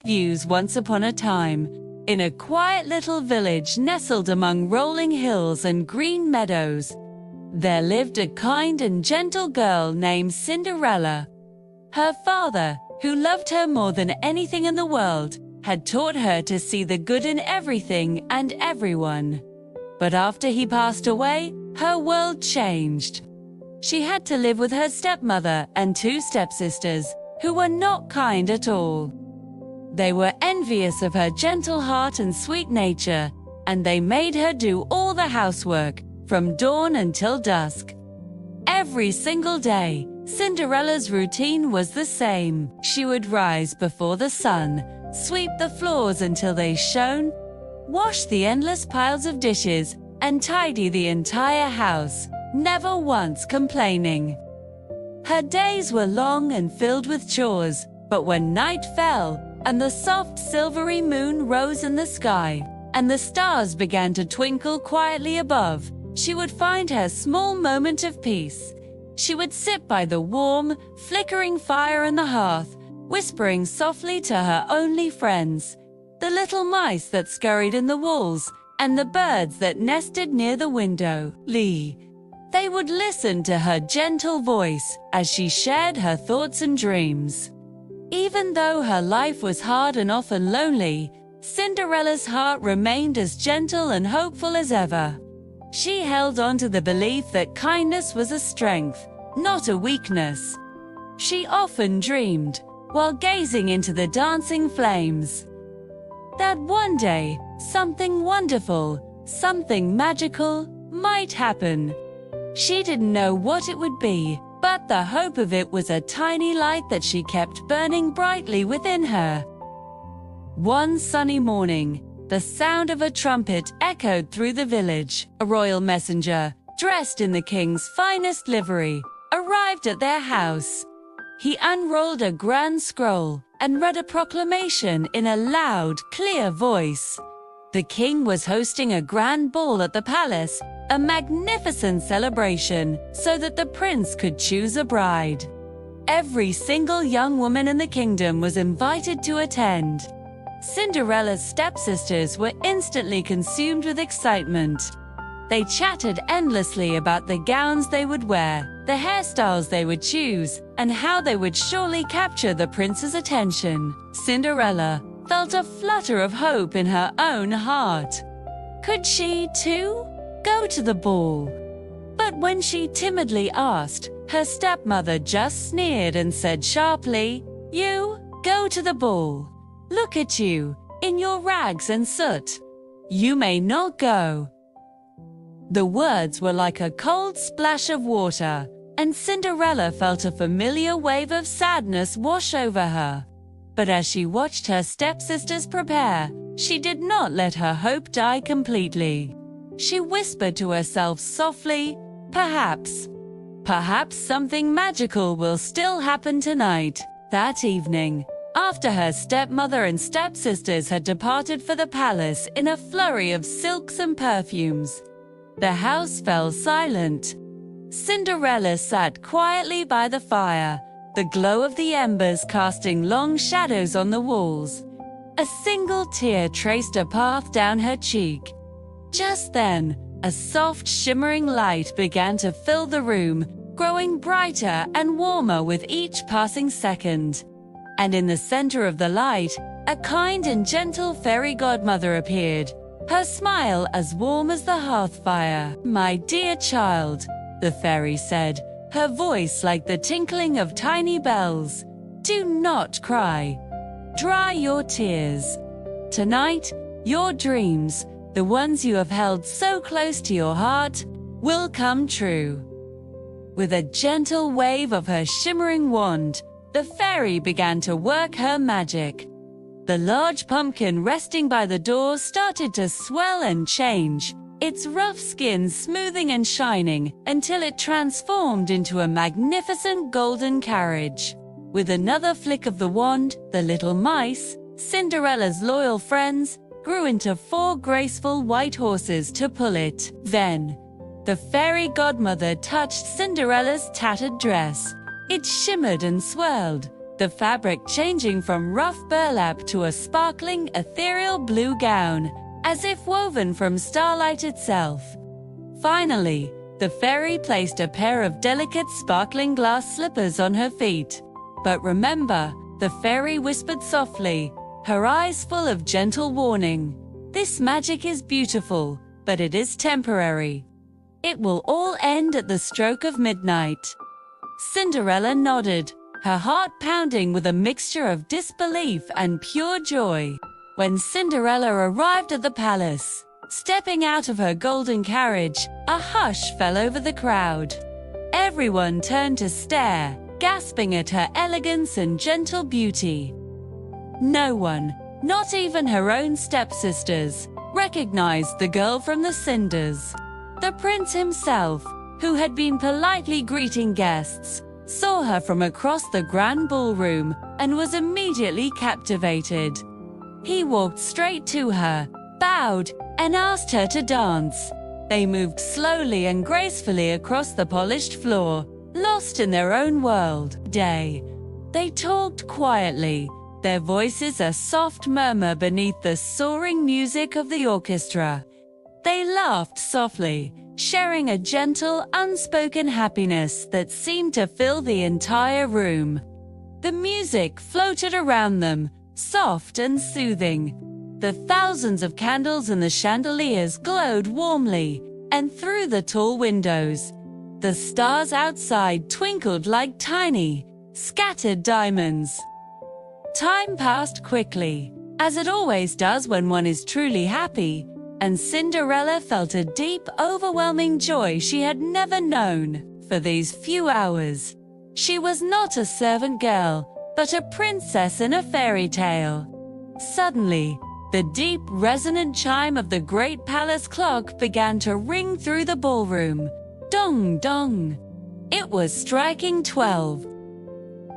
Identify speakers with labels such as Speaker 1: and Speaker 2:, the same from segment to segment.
Speaker 1: views once upon a time. In a quiet little village nestled among rolling hills and green meadows, there lived a kind and gentle girl named Cinderella. Her father, who loved her more than anything in the world, had taught her to see the good in everything and everyone. But after he passed away, her world changed. She had to live with her stepmother and two stepsisters, who were not kind at all. They were envious of her gentle heart and sweet nature, and they made her do all the housework, from dawn until dusk. Every single day, Cinderella's routine was the same. She would rise before the sun, sweep the floors until they shone, wash the endless piles of dishes, and tidy the entire house, never once complaining. Her days were long and filled with chores, but when night fell, and the soft silvery moon rose in the sky, and the stars began to twinkle quietly above, she would find her small moment of peace. She would sit by the warm, flickering fire on the hearth, whispering softly to her only friends, the little mice that scurried in the walls, and the birds that nested near the window. They would listen to her gentle voice as she shared her thoughts and dreams. Even though her life was hard and often lonely, Cinderella's heart remained as gentle and hopeful as ever. She held on to the belief that kindness was a strength, not a weakness. She often dreamed, while gazing into the dancing flames, that one day, something wonderful, something magical, might happen. She didn't know what it would be, but the hope of it was a tiny light that she kept burning brightly within her. One sunny morning, the sound of a trumpet echoed through the village. A royal messenger, dressed in the king's finest livery, arrived at their house. He unrolled a grand scroll and read a proclamation in a loud, clear voice. The king was hosting a grand ball at the palace, a magnificent celebration, so that the prince could choose a bride. Every single young woman in the kingdom was invited to attend. Cinderella's stepsisters were instantly consumed with excitement. They chatted endlessly about the gowns they would wear, the hairstyles they would choose, and how they would surely capture the prince's attention. Cinderella felt a flutter of hope in her own heart. Could she, too, go to the ball? But when she timidly asked, her stepmother just sneered and said sharply, "You go to the ball. Look at you, in your rags and soot. You may not go." The words were like a cold splash of water, and Cinderella felt a familiar wave of sadness wash over her. But as she watched her stepsisters prepare, she did not let her hope die completely. She whispered to herself softly, perhaps something magical will still happen tonight." That evening, after her stepmother and stepsisters had departed for the palace in a flurry of silks and perfumes, the house fell silent. Cinderella sat quietly by the fire, the glow of the embers casting long shadows on the walls. A single tear traced a path down her cheek. Just then, a soft shimmering light began to fill the room, growing brighter and warmer with each passing second. And in the center of the light, a kind and gentle fairy godmother appeared, her smile as warm as the hearth fire. "My dear child," the fairy said, her voice like the tinkling of tiny bells, "do not cry. Dry your tears. Tonight, your dreams, the ones you have held so close to your heart, will come true." With a gentle wave of her shimmering wand, the fairy began to work her magic. The large pumpkin resting by the door started to swell and change, its rough skin smoothing and shining until it transformed into a magnificent golden carriage. With another flick of the wand, the little mice, Cinderella's loyal friends, grew into 4 graceful white horses to pull it. Then, the fairy godmother touched Cinderella's tattered dress. It shimmered and swirled, the fabric changing from rough burlap to a sparkling, ethereal blue gown, as if woven from starlight itself. Finally, the fairy placed a pair of delicate sparkling glass slippers on her feet. But remember, the fairy whispered softly, her eyes full of gentle warning, "This magic is beautiful, but it is temporary. It will all end at the stroke of midnight." Cinderella nodded, her heart pounding with a mixture of disbelief and pure joy. When Cinderella arrived at the palace, stepping out of her golden carriage, a hush fell over the crowd. Everyone turned to stare, gasping at her elegance and gentle beauty. No one, not even her own stepsisters, recognized the girl from the cinders. The prince himself, who had been politely greeting guests, saw her from across the grand ballroom and was immediately captivated. He walked straight to her, bowed, and asked her to dance. They moved slowly and gracefully across the polished floor, lost in their own world. They talked quietly, their voices a soft murmur beneath the soaring music of the orchestra. They laughed softly, sharing a gentle, unspoken happiness that seemed to fill the entire room. The music floated around them, soft and soothing. The thousands of candles in the chandeliers glowed warmly, and through the tall windows, the stars outside twinkled like tiny, scattered diamonds. Time passed quickly, as it always does when one is truly happy, and Cinderella felt a deep, overwhelming joy she had never known. For these few hours, she was not a servant girl, but a princess in a fairy tale. Suddenly, the deep, resonant chime of the great palace clock began to ring through the ballroom. Dong, dong. It was striking 12.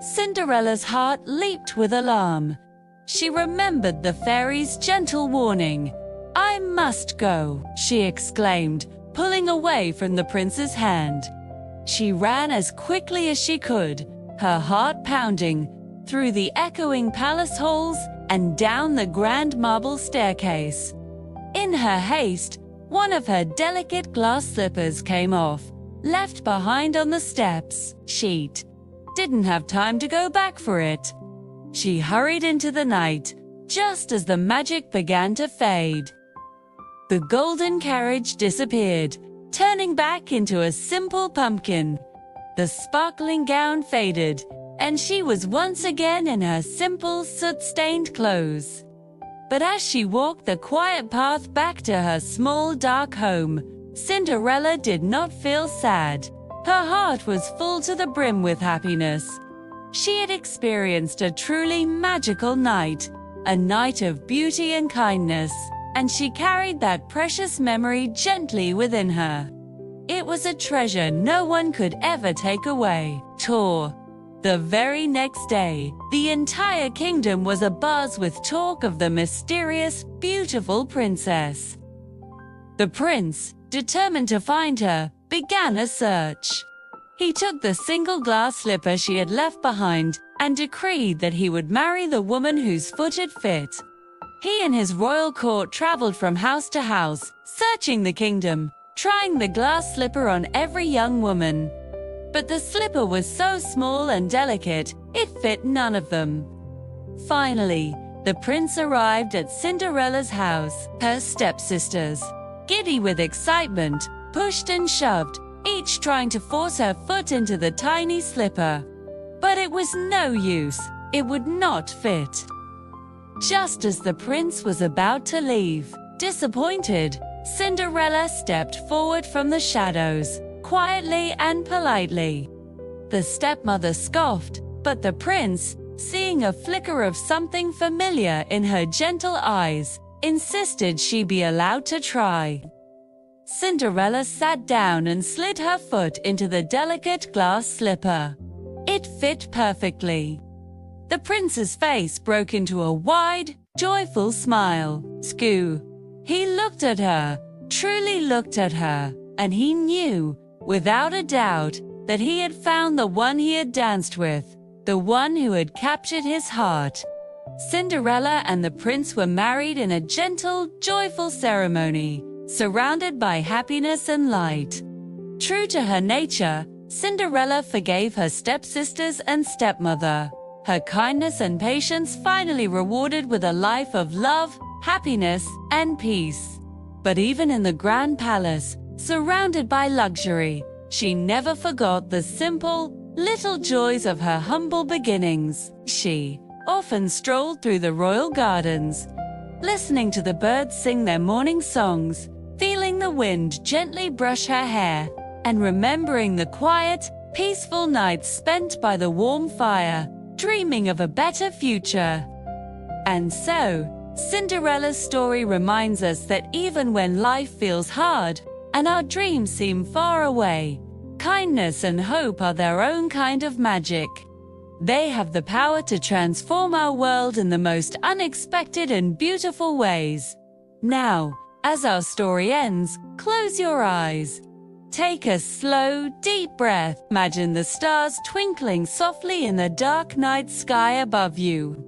Speaker 1: Cinderella's heart leaped with alarm. She remembered the fairy's gentle warning. "I must go," she exclaimed, pulling away from the prince's hand. She ran as quickly as she could, her heart pounding, through the echoing palace halls and down the grand marble staircase. In her haste, one of her delicate glass slippers came off, left behind on the steps. She didn't have time to go back for it. She hurried into the night, just as the magic began to fade. The golden carriage disappeared, turning back into a simple pumpkin. The sparkling gown faded, and she was once again in her simple, soot-stained clothes. But as she walked the quiet path back to her small, dark home, Cinderella did not feel sad. Her heart was full to the brim with happiness. She had experienced a truly magical night, a night of beauty and kindness, and she carried that precious memory gently within her. It was a treasure no one could ever take away. The very next day, the entire kingdom was abuzz with talk of the mysterious, beautiful princess. The prince, determined to find her, began a search. He took the single glass slipper she had left behind and decreed that he would marry the woman whose foot it fit. He and his royal court traveled from house to house, searching the kingdom, trying the glass slipper on every young woman. But the slipper was so small and delicate, it fit none of them. Finally, the prince arrived at Cinderella's house. Her stepsisters, giddy with excitement, pushed and shoved, each trying to force her foot into the tiny slipper. But it was no use, it would not fit. Just as the prince was about to leave, disappointed, Cinderella stepped forward from the shadows, quietly and politely. The stepmother scoffed, but the prince, seeing a flicker of something familiar in her gentle eyes, insisted she be allowed to try. Cinderella sat down and slid her foot into the delicate glass slipper. It fit perfectly. The prince's face broke into a wide, joyful smile. He looked at her, truly looked at her, and he knew, without a doubt, that he had found the one he had danced with. the one who had captured his heart. Cinderella and the prince were married in a gentle, joyful ceremony, surrounded by happiness and light. True to her nature, Cinderella forgave her stepsisters and stepmother. Her kindness and patience finally rewarded with a life of love, happiness, and peace. But even in the grand palace, surrounded by luxury, she never forgot the simple, little joys of her humble beginnings. She often strolled through the royal gardens, listening to the birds sing their morning songs, feeling the wind gently brush her hair, and remembering the quiet, peaceful nights spent by the warm fire, dreaming of a better future. And so, Cinderella's story reminds us that even when life feels hard and our dreams seem far away, kindness and hope are their own kind of magic. They have the power to transform our world in the most unexpected and beautiful ways. Now, as our story ends, close your eyes. Take a slow, deep breath. Imagine the stars twinkling softly in the dark night sky above you.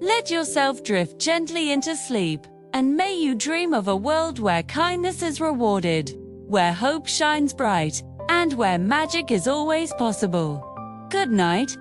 Speaker 1: Let yourself drift gently into sleep, and may you dream of a world where kindness is rewarded, where hope shines bright, and where magic is always possible. Good night.